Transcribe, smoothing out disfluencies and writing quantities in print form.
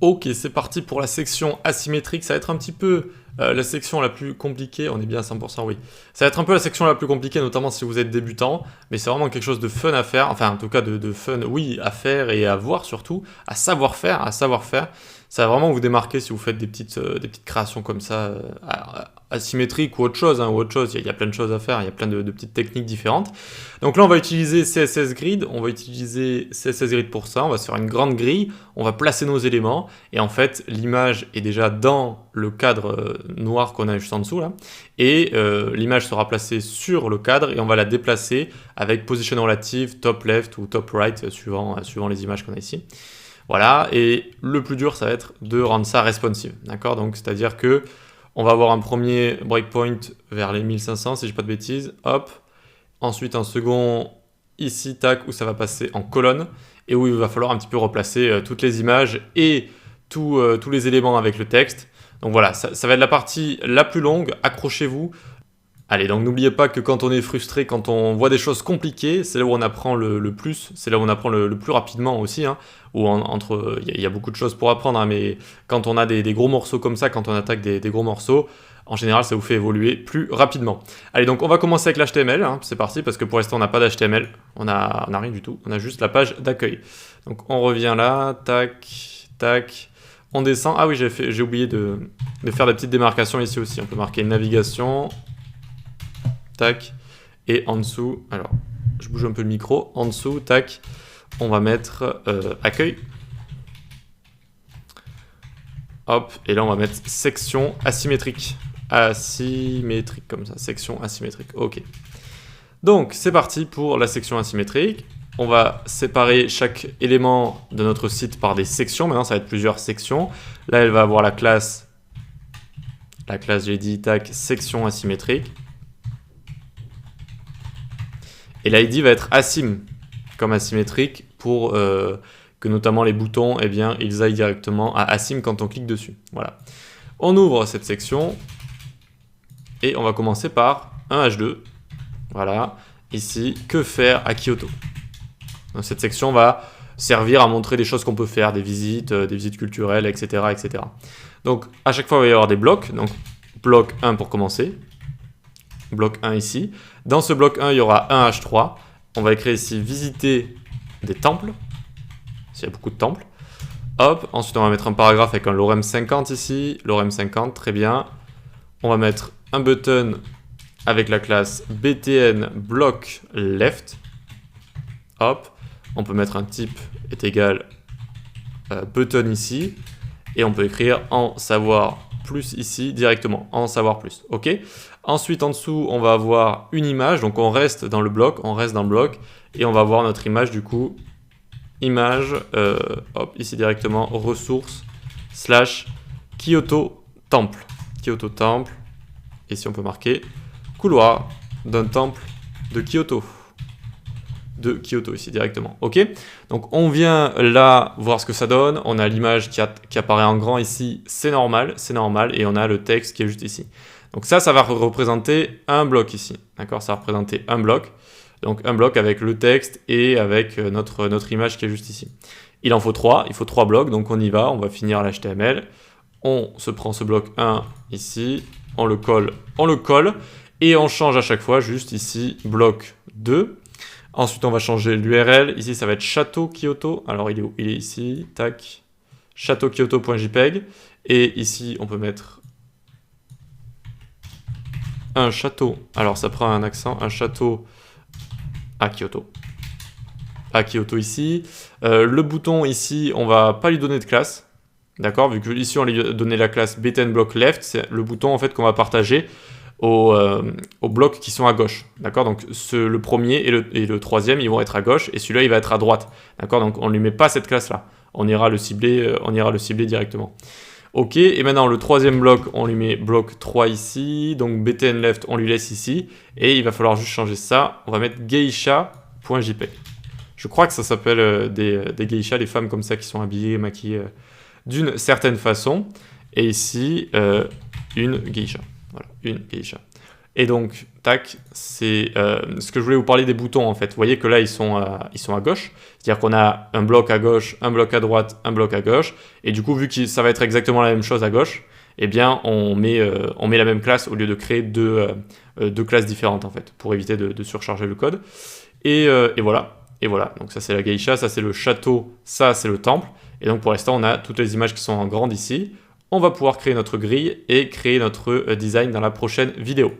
Ok, c'est parti pour la section asymétrique. Ça va être un petit peu la section la plus compliquée. On est bien à 100%, oui. Ça va être un peu la section la plus compliquée, notamment si vous êtes débutant. Mais c'est vraiment quelque chose de fun à faire. Enfin, en tout cas, de fun, oui, à faire et à voir surtout. À savoir faire, à savoir faire. Ça va vraiment vous démarquer si vous faites des petites créations comme ça, asymétriques ou autre chose. Hein, ou autre chose. Il y a plein de choses à faire. Il y a plein de petites techniques différentes. Donc là, on va utiliser CSS Grid. On va utiliser CSS Grid pour ça. On va se faire une grande grille. On va placer nos éléments. Et en fait, l'image est déjà dans le cadre noir qu'on a juste en dessous là. Et l'image sera placée sur le cadre et on va la déplacer avec position relative, top left ou top right, suivant les images qu'on a ici. Voilà, et le plus dur, ça va être de rendre ça responsive. D'accord? Donc, c'est-à-dire que on va avoir un premier breakpoint vers les 1500, si je dis pas de bêtises. Hop. Ensuite, un second ici, tac, où ça va passer en colonne et où il va falloir un petit peu replacer toutes les images et tous les éléments avec le texte. Donc voilà, ça va être la partie la plus longue, accrochez-vous. Allez, donc n'oubliez pas que quand on est frustré, quand on voit des choses compliquées, c'est là où on apprend le plus, c'est là où on apprend le plus rapidement aussi, hein, il y a beaucoup de choses pour apprendre, hein, mais quand on a des gros morceaux comme ça, quand on attaque des gros morceaux, en général, ça vous fait évoluer plus rapidement. Allez, donc on va commencer avec l'HTML, hein, c'est parti, parce que pour l'instant, on n'a pas d'HTML, on a rien du tout, on a juste la page d'accueil. Donc on revient là, tac, tac, on descend. Ah oui, j'ai oublié de faire des petites démarcations ici aussi, on peut marquer navigation, tac, et en dessous, alors, je bouge un peu le micro, en dessous, tac, on va mettre accueil. Hop, et là on va mettre section asymétrique. Asymétrique comme ça, section asymétrique, ok. Donc c'est parti pour la section asymétrique. On va séparer chaque élément de notre site par des sections. Maintenant ça va être plusieurs sections. Là elle va avoir la classe j'ai dit, tac, section asymétrique. Et l'ID va être asym, comme asymétrique, pour que notamment les boutons, eh bien, ils aillent directement à asym quand on clique dessus. Voilà. On ouvre cette section et on va commencer par un H2. Voilà. Ici, que faire à Kyoto? Donc, cette section va servir à montrer des choses qu'on peut faire, des visites culturelles, etc., etc. Donc, à chaque fois, il va y avoir des blocs. Donc, bloc 1 pour commencer. Bloc 1 ici. Dans ce bloc 1, il y aura un H3. On va écrire ici visiter des temples. S'il y a beaucoup de temples. Hop, ensuite on va mettre un paragraphe avec un lorem 50 ici. Lorem 50, très bien. On va mettre un button avec la classe btn block left. Hop, on peut mettre un type est égal button ici. Et on peut écrire en savoir plus ici directement, en savoir plus, ok. Ensuite, en dessous, on va avoir une image, donc on reste dans le bloc, et on va avoir notre image du coup, image, hop, ici directement, ressources, / Kyoto temple, et si on peut marquer couloir d'un temple de Kyoto. Ici directement, ok. Donc on vient là voir ce que ça donne, on a l'image qui apparaît en grand ici, c'est normal, et on a le texte qui est juste ici. Donc ça va représenter un bloc ici, d'accord, ça va représenter un bloc, donc un bloc avec le texte et avec notre image qui est juste ici. Il faut 3 blocs, donc on y va, on va finir l'HTML, on se prend ce bloc 1 ici, on le colle, et on change à chaque fois juste ici, bloc 2. Ensuite, on va changer l'URL. Ici, ça va être Château Kyoto. Alors, il est où? Il est ici. Tac. châteaukyoto.jpg. Et ici, on peut mettre un château. Alors, ça prend un accent. Un château à Kyoto. À Kyoto ici. Le bouton ici, on va pas lui donner de classe. D'accord? Vu que ici, on lui a donné la classe btn block left. C'est le bouton en fait qu'on va partager aux blocs qui sont à gauche, d'accord. Donc le premier et le troisième, ils vont être à gauche, et celui-là, il va être à droite, d'accord. Donc on lui met pas cette classe-là, on ira le cibler directement. Ok, et maintenant le troisième bloc, on lui met bloc 3 ici, donc btn left, on lui laisse ici, et il va falloir juste changer ça, on va mettre geisha.jpg. Je crois que ça s'appelle des geishas, des femmes comme ça qui sont habillées, maquillées d'une certaine façon, et ici, une geisha. Voilà, une geisha. Et donc, tac, c'est ce que je voulais vous parler des boutons en fait. Vous voyez que là, ils sont à gauche. C'est-à-dire qu'on a un bloc à gauche, un bloc à droite, un bloc à gauche. Et du coup, vu que ça va être exactement la même chose à gauche, eh bien, on met la même classe au lieu de créer deux classes différentes en fait, pour éviter de surcharger le code. Et voilà. Et voilà. Donc ça, c'est la geisha, ça, c'est le château, ça, c'est le temple. Et donc pour l'instant, on a toutes les images qui sont en grande ici. On va pouvoir créer notre grille et créer notre design dans la prochaine vidéo.